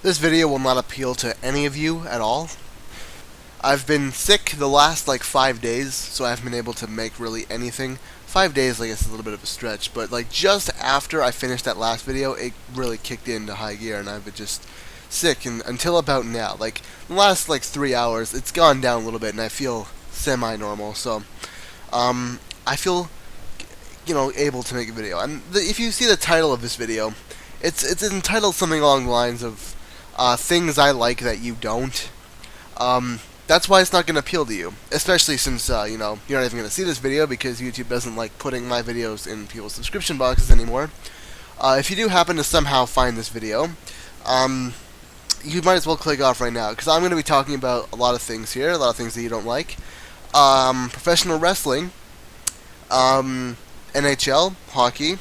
This video will not appeal to any of you at all. I've been sick the last like 5 days, so I haven't been able to make really anything. 5 days, I guess, is a little bit of a stretch, but like just after I finished that last video, it really kicked into high gear, and I've been just sick and until about now. Like the last like 3 hours, it's gone down a little bit, and I feel semi-normal. So, I feel able to make a video. And if you see the title of this video, it's entitled something along the lines of things I like that you don't. That's why it's not going to appeal to you, especially since you're not even going to see this video because YouTube doesn't like putting my videos in people's subscription boxes anymore. If you do happen to somehow find this video, you might as well click off right now, because I'm going to be talking about a lot of things here, a lot of things that you don't like. Professional wrestling, NHL, hockey,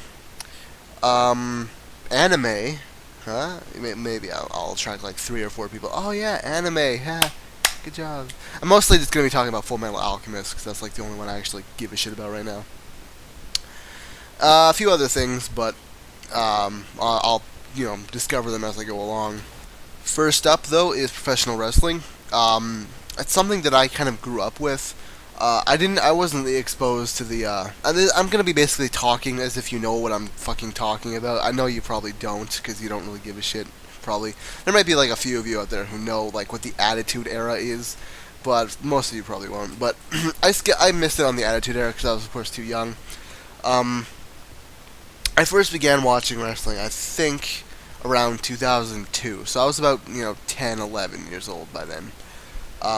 anime. Maybe I'll attract like 3 or 4 people. Oh yeah, anime. Ha, good job. I'm mostly just gonna be talking about Fullmetal Alchemist because that's like the only one I actually give a shit about right now. A few other things, but I'll discover them as I go along. First up, though, is professional wrestling. It's something that I kind of grew up with. I wasn't really exposed to the, I'm gonna be basically talking as if you know what I'm fucking talking about. I know you probably don't, because you don't really give a shit, probably. There might be, like, a few of you out there who know, like, what the Attitude Era is, but most of you probably won't. But I missed it on the Attitude Era, because I was, of course, too young. I first began watching wrestling, I think, around 2002, so I was about, 10, 11 years old by then.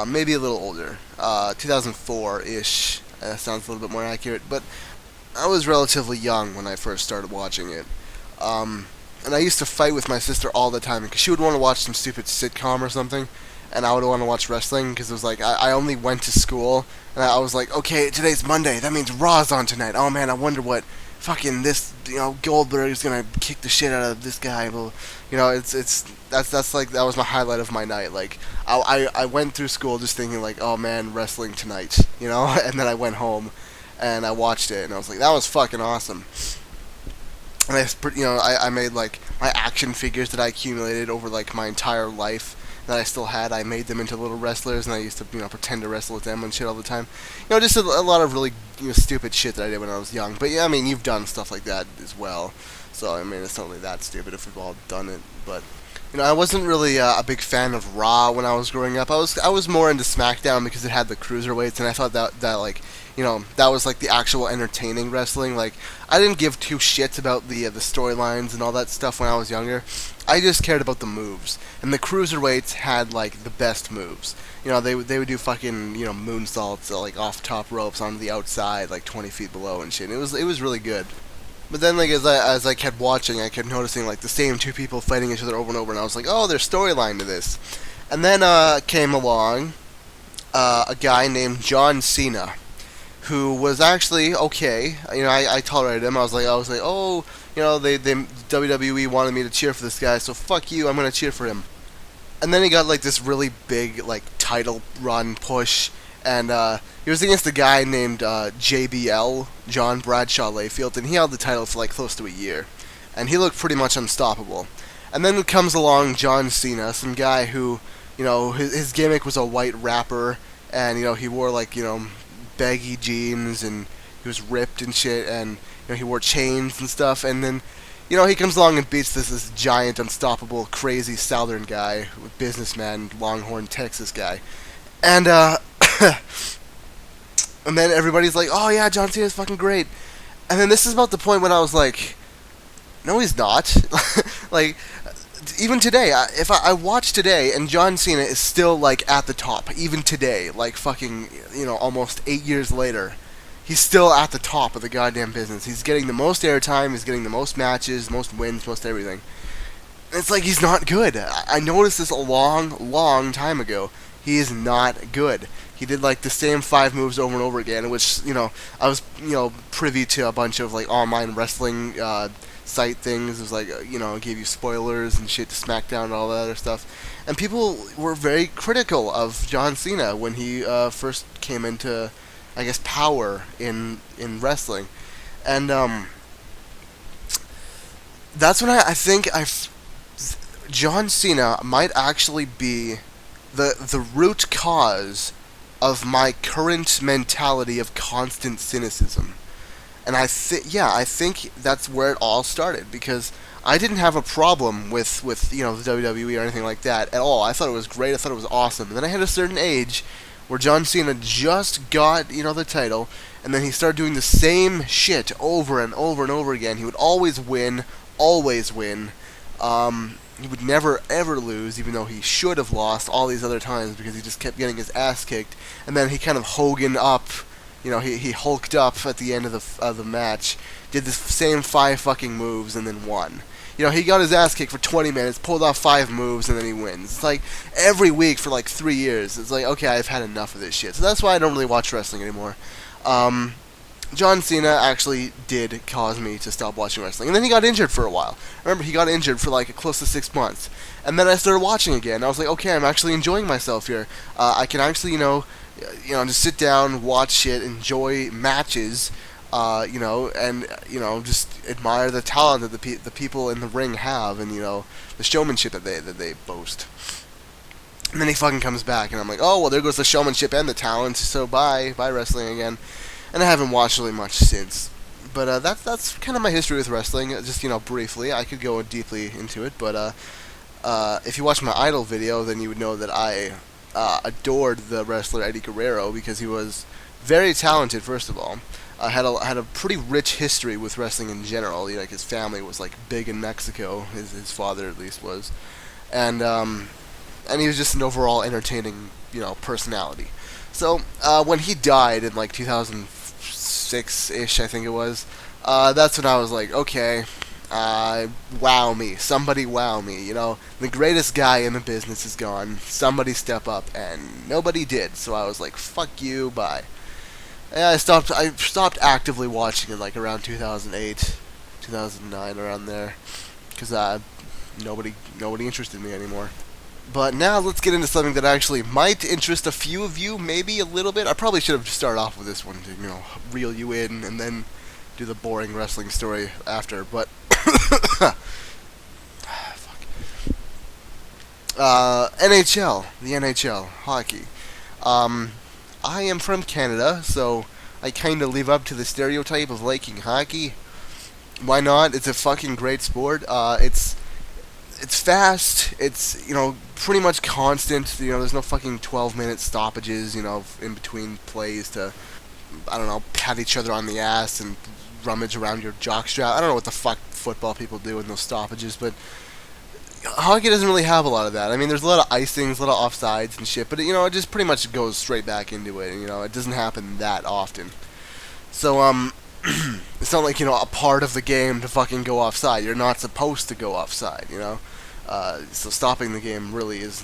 Maybe a little older, 2004-ish, sounds a little bit more accurate, but I was relatively young when I first started watching it, and I used to fight with my sister all the time, because she would want to watch some stupid sitcom or something, and I would want to watch wrestling, because it was like, I only went to school, and I was like, okay, today's Monday, that means Raw's on tonight, oh man, I wonder what fucking this, Goldberg is gonna kick the shit out of this guy. Well, that's like, that was my highlight of my night. Like, I went through school just thinking like, oh man, wrestling tonight, and then I went home and I watched it and I was like, that was fucking awesome. And I made like my action figures that I accumulated over like my entire life that I still had. I made them into little wrestlers, and I used to pretend to wrestle with them and shit all the time. Just a lot of really stupid shit that I did when I was young. But yeah, I mean, you've done stuff like that as well. So I mean, it's not really that stupid if we've all done it. But I wasn't really a big fan of Raw when I was growing up. I was more into SmackDown because it had the cruiserweights, and I thought that like that was like the actual entertaining wrestling. Like, I didn't give two shits about the storylines and all that stuff when I was younger. I just cared about the moves, and the cruiserweights had like the best moves. They would do fucking moonsaults like off top ropes onto the outside, like 20 feet below and shit. It was really good. But then like as I kept watching, I kept noticing like the same two people fighting each other over and over, and I was like, oh, there's storyline to this. And then came along a guy named John Cena, who was actually okay. I tolerated him. I was like, oh, they WWE wanted me to cheer for this guy, so fuck you, I'm gonna cheer for him. And then he got like this really big like title run push, and he was against a guy named JBL, John Bradshaw Layfield, and he held the title for like close to a year, and he looked pretty much unstoppable. And then comes along John Cena, some guy who, his gimmick was a white rapper, and he wore like baggy jeans, and he was ripped and shit, and he wore chains and stuff, and then he comes along and beats this giant, unstoppable, crazy Southern guy, businessman, Longhorn, Texas guy, and and then everybody's like, oh yeah, John Cena's fucking great, and then this is about the point when I was like, no, he's not. Like, even today, if I watch today, and John Cena is still, like, at the top, even today, like, fucking, almost 8 years later, he's still at the top of the goddamn business. He's getting the most airtime, he's getting the most matches, most wins, most everything. It's like, he's not good. I noticed this a long time ago. He is not good. He did, like, the same 5 moves over and over again, which, I was, privy to a bunch of, like, online wrestling, site things. It was like, it gave you spoilers and shit to SmackDown and all that other stuff. And people were very critical of John Cena when he first came into, I guess, power in wrestling. And that's when I think John Cena might actually be the root cause of my current mentality of constant cynicism. And I think that's where it all started, because I didn't have a problem with the WWE or anything like that at all. I thought it was great. I thought it was awesome. And then I hit a certain age where John Cena just got the title, and then he started doing the same shit over and over and over again. He would always win, always win. He would never ever lose, even though he should have lost all these other times because he just kept getting his ass kicked. And then he kind of Hogan up. He hulked up at the end of the match, did the same 5 fucking moves, and then won. He got his ass kicked for 20 minutes, pulled off 5 moves, and then he wins. It's like every week for like 3 years. It's like, okay, I've had enough of this shit. So that's why I don't really watch wrestling anymore. John Cena actually did cause me to stop watching wrestling. And then he got injured for a while. I remember he got injured for like close to 6 months. And then I started watching again. I was like, okay, I'm actually enjoying myself here. I can actually, just sit down, watch shit, enjoy matches, and just admire the talent that the people in the ring have, and the showmanship that they boast. And then he fucking comes back, and I'm like, oh well, there goes the showmanship and the talent. So bye wrestling again. And I haven't watched really much since. But that's kind of my history with wrestling. Just briefly, I could go deeply into it, but if you watch my Idol video, then you would know that I adored the wrestler Eddie Guerrero because he was very talented. First of all, had a pretty rich history with wrestling in general. Like his family was like big in Mexico. His father at least was, and he was just an overall entertaining personality. So when he died in like 2006-ish, I think it was, that's when I was like, okay. Wow me. Somebody wow me. The greatest guy in the business is gone. Somebody step up, and nobody did. So I was like, fuck you, bye. And I stopped actively watching it like around 2008, 2009, around there, because nobody interested me anymore. But now let's get into something that actually might interest a few of you, maybe a little bit. I probably should have started off with this one to reel you in, and then do the boring wrestling story after, but fuck. NHL, the NHL, hockey. I am from Canada, so I kind of live up to the stereotype of liking hockey. Why not? It's a fucking great sport. It's fast. It's pretty much constant. There's no fucking 12-minute stoppages. In between plays to, I don't know, pat each other on the ass and rummage around your jockstrap. I don't know what the fuck football people do in those stoppages, but hockey doesn't really have a lot of that. I mean, there's a lot of icings, a lot of offsides and shit, but it just pretty much goes straight back into it. It doesn't happen that often. So it's not like a part of the game to fucking go offside. You're not supposed to go offside. So stopping the game really is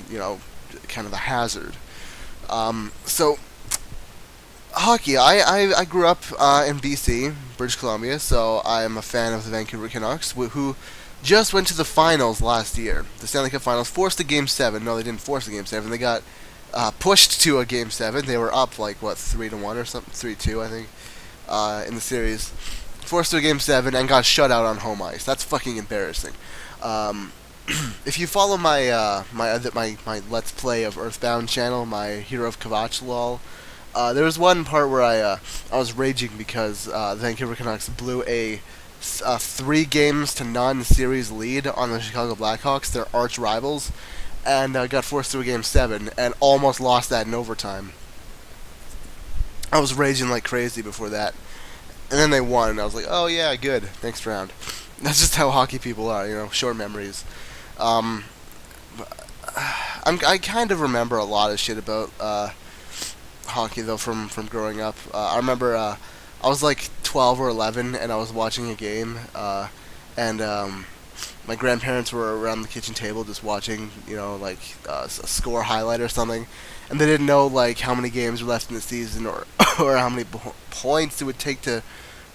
kind of a hazard. So hockey. I grew up in BC, British Columbia, so I'm a fan of the Vancouver Canucks, who just went to the finals last year. The Stanley Cup Finals, forced a Game 7. No, they didn't force a Game 7. They got pushed to a Game 7. They were up like, 3-1 or something? 3-2, I think, in the series. Forced to a Game 7 and got shut out on home ice. That's fucking embarrassing. If you follow my Let's Play of Earthbound channel, my Hero of Kavach lol, there was one part where I was raging because the Vancouver Canucks blew a 3-0 series lead on the Chicago Blackhawks, their arch rivals, and got forced to a Game 7 and almost lost that in overtime. I was raging like crazy before that, and then they won, and I was like, oh yeah, good, next round. That's just how hockey people are, short memories. I kind of remember a lot of shit about hockey though from growing up. I remember I was like 12 or 11 and I was watching a game, and my grandparents were around the kitchen table just watching, a score highlight or something, and they didn't know like how many games were left in the season or or how many points it would take to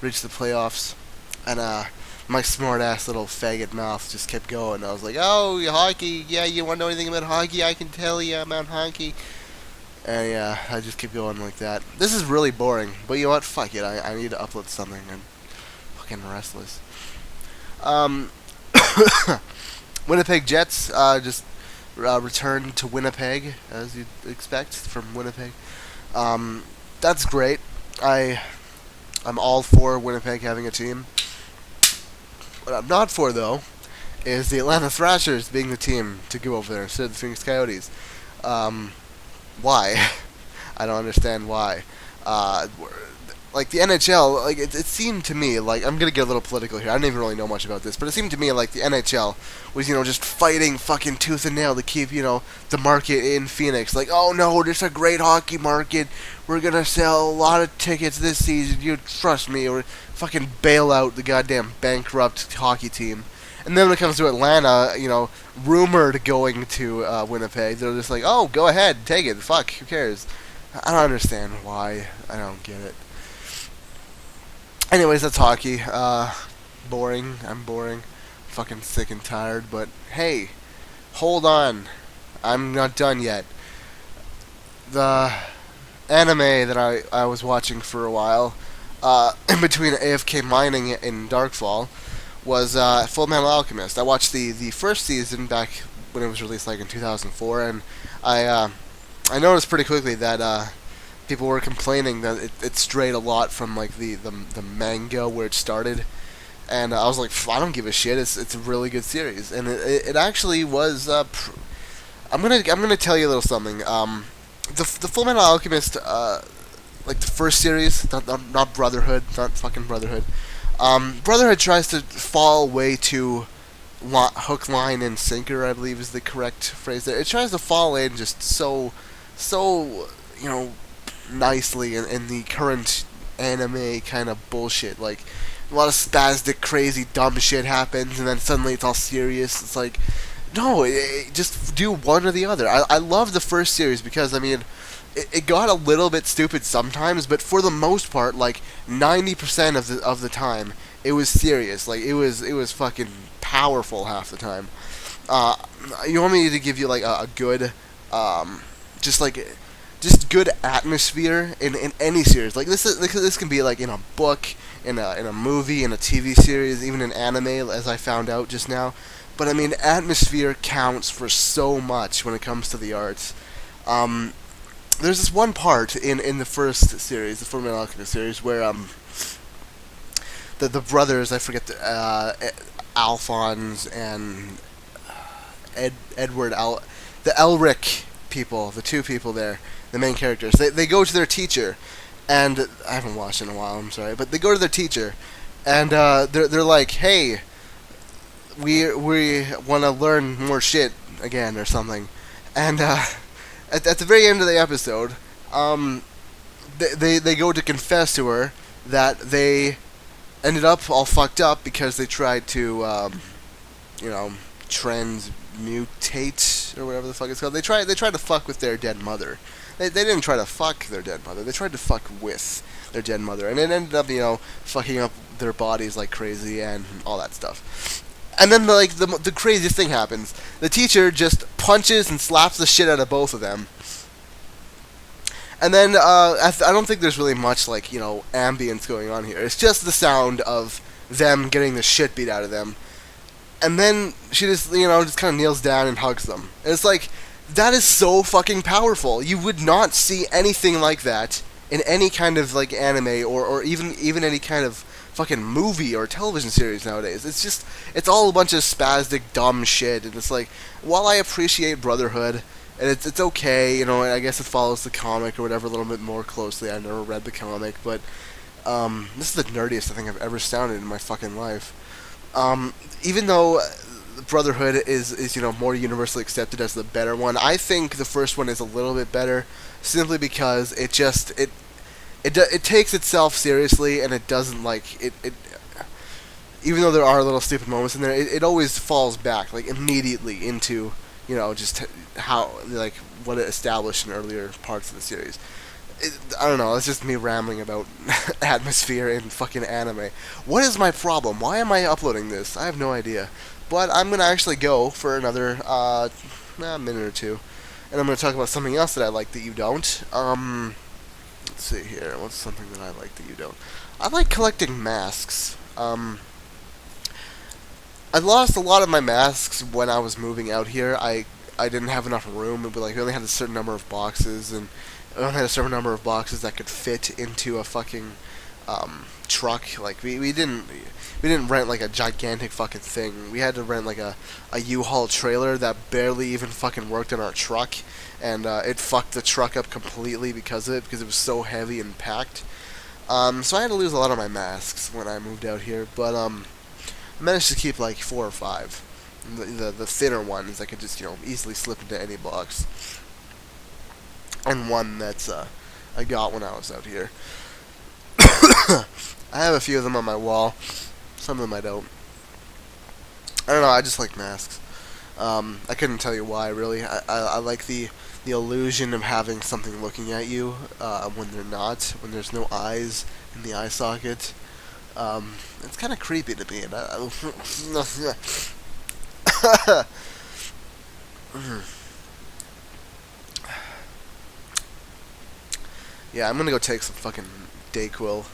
reach the playoffs, and my smart-ass little faggot mouth just kept going. I was like, oh, hockey, yeah, you want to know anything about hockey? I can tell you about hockey. And yeah, I just keep going like that. This is really boring, but you know what? Fuck it, I need to upload something. I'm fucking restless. Winnipeg Jets just returned to Winnipeg, as you'd expect from Winnipeg. That's great. I'm all for Winnipeg having a team. What I'm not for, though, is the Atlanta Thrashers being the team to go over there instead of the Phoenix Coyotes. Why? I don't understand why. Like the NHL, like it seemed to me like I'm gonna get a little political here. I don't even really know much about this, but it seemed to me like the NHL was just fighting fucking tooth and nail to keep the market in Phoenix. Like, oh no, there's a great hockey market. We're gonna sell a lot of tickets this season. You trust me, or fucking bail out the goddamn bankrupt hockey team. And then when it comes to Atlanta, rumored going to Winnipeg, they're just like, oh, go ahead, take it. Fuck, who cares? I don't understand why. I don't get it. Anyways, that's hockey. Boring. I'm boring. Fucking sick and tired. But hey, hold on. I'm not done yet. The anime that I was watching for a while, in between AFK mining and Darkfall, was Fullmetal Alchemist. I watched the first season back when it was released, like in 2004, and I noticed pretty quickly that people were complaining that it strayed a lot from like the manga where it started, and I was like, I don't give a shit. It's a really good series, and it actually was. I'm gonna tell you a little something. The Fullmetal Alchemist, like the first series, not Brotherhood, not fucking Brotherhood. Brotherhood tries to fall way too hook, line, and sinker, I believe is the correct phrase there. It tries to fall in just so nicely in the current anime kind of bullshit. Like, a lot of spastic, crazy, dumb shit happens, and then suddenly it's all serious. It's like, no, just do one or the other. I love the first series because, I mean, it got a little bit stupid sometimes, but for the most part, like 90% of the time, it was serious. Like it was fucking powerful half the time. You want me to give you like a good, just good atmosphere in any series. Like this can be like in a book, in a movie, in a TV series, even in anime, as I found out just now. But I mean, atmosphere counts for so much when it comes to the arts. There's this one part in the first series, the Fullmetal Alchemist series, where the brothers, I forget Alphonse and Edward the Elric people, the two people there, the main characters, they go to their teacher, and I haven't watched in a while, I'm sorry, but they go to their teacher, and they're like, hey, we want to learn more shit again or something, and at the very end of the episode, they go to confess to her that they ended up all fucked up because they tried to transmutate or whatever the fuck it's called. They tried to fuck with their dead mother. They didn't try to fuck their dead mother. They tried to fuck with their dead mother, and it ended up fucking up their bodies like crazy and all that stuff. And then the craziest thing happens. The teacher just punches and slaps the shit out of both of them. And then I don't think there's really much ambience going on here. It's just the sound of them getting the shit beat out of them. And then she just just kind of kneels down and hugs them. And it's like, that is so fucking powerful. You would not see anything like that in any kind of anime or even any kind of fucking movie or television series nowadays. It's all a bunch of spastic dumb shit, and it's like, while I appreciate Brotherhood, and it's okay, I guess it follows the comic or whatever a little bit more closely. I've never read the comic, but this is the nerdiest I think I've ever sounded in my fucking life. Even though Brotherhood is more universally accepted as the better one, I think the first one is a little bit better, simply because it takes itself seriously, and it doesn't even though there are little stupid moments in there, it always falls back immediately into just how what it established in earlier parts of the series. I don't know, it's just me rambling about atmosphere in fucking anime. What is my problem? Why am I uploading this? I have no idea. But I'm gonna actually go for another minute or two, and I'm gonna talk about something else that I like that you don't. Let's see here. What's something that I like that you don't? I like collecting masks. I lost a lot of my masks when I was moving out here. I didn't have enough room. But like we only had a certain number of boxes, and I only had a certain number of boxes that could fit into a fucking truck. Like we didn't rent like a gigantic fucking thing. We had to rent like a U-Haul trailer that barely even fucking worked in our truck, and it fucked the truck up completely because of it, because it was so heavy and packed. So I had to lose a lot of my masks when I moved out here, but I managed to keep like 4 or 5. The thinner ones I could just easily slip into any box, and one that's I got when I was out here. I have a few of them on my wall. Some of them I don't. I don't know. I just like masks. I couldn't tell you why really. I like the illusion of having something looking at you when they're not, when there's no eyes in the eye socket. It's kind of creepy to me. And yeah, I'm gonna go take some fucking Dayquil.